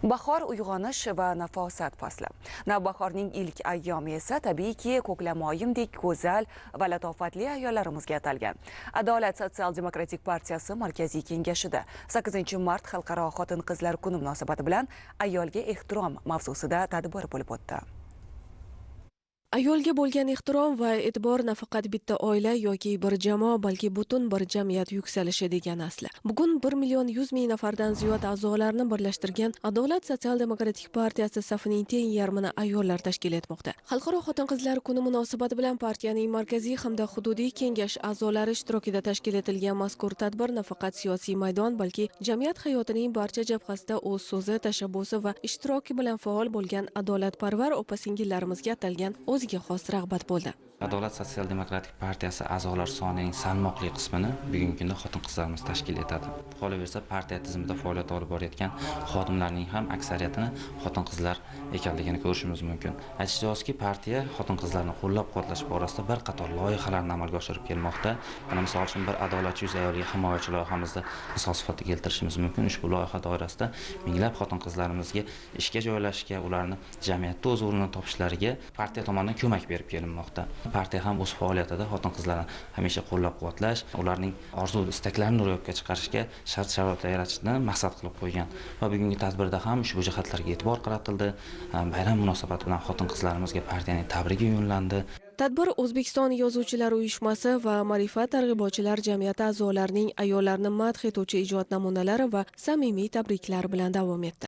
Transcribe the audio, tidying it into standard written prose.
Bahor uyg'onish va nafosat fasli. Navbahorning ilk ayyomi esa tabiiyki ko'klamoyimdek go'zal va latofatli ayollarimizga atalgan. Adolat sotsial-demokratik partiyasi markaziy kengashida 8-mart xalqaro xotin-qizlar kuni munosabati bilan ayolga ehtirom mavzusida tadbir bo'lib o'tdi. Ayolga bo'lgan ehtirom va e'tibor nafaqat bitta oila yoki bir jamoa, balki butun bir jamiyat yuksalishi degani asli. Bugun 1,100,000 nafardan ziyod a'zolarni birlashtirgan Adolat sotsial-demokratik partiyasi safining teng yarmini ayollar tashkil etmoqda. Xalqaro xotin-qizlar kuni munosabati bilan partiyaning markaziy hamda hududiy kengash a'zolari ishtirokida tashkil etilgan mazkur tadbir nafaqat siyosiy maydon, balki jamiyat hayotining barcha jabhasida o'z so'zi, tashabbusi va ishtiroki bilan faol bo'lgan adolatparvar opa-singillarimizga atalgan o'ziga xos rag'bat bo'ldi. Adolat sotsial-demokratik partiyasi a'zolar sonining salmoqli qismini bugungi kunda xotin-qizlarimiz tashkil etadi. Qolaversa, partiya tizimida faoliyat olib borayotgan xodimlarning ham aksariyatini xotin-qizlar ekanligini ko'rishimiz mumkin. Aytish joizki, partiya xotin-qizlarni qo'llab-quvvatlash borasida bir qator loyihalarni amalga oshirib kelmoqda. Mana misol uchun bir adolatchi yuz ayolga himoyachi loyihamizda misol sifatida keltirishimiz mumkin. Ushbu loyiha doirasida minglab xotin-qizlarimizga ishga joylashishga, ularni jamiyatda o'z o'rnini topishlariga partiya tomonidan ko'mak berib kelinmoqda. Partiya ham o'z faoliyatida xotin-qizlarni hamisha qo'llab-quvvatlash, ularning orzu istaklarini ro'yobga chiqarishga shart-sharoitlar yaratishni maqsad qilib qo'ygan. Va bugungi tadbirda ham ushbu jihatlarga e'tibor qaratildi. Bayram munosabati bilan xotin-qizlarimizga partiyaning tabrigi yo'llandi. Tadbir O'zbekiston Yozuvchilar uyushmasi va Ma'rifat targ'ibotchilar jamiyati a'zolarining ayollarni madh etuvchi ijod namunalari va samimiy tabriklari bilan davom etdi.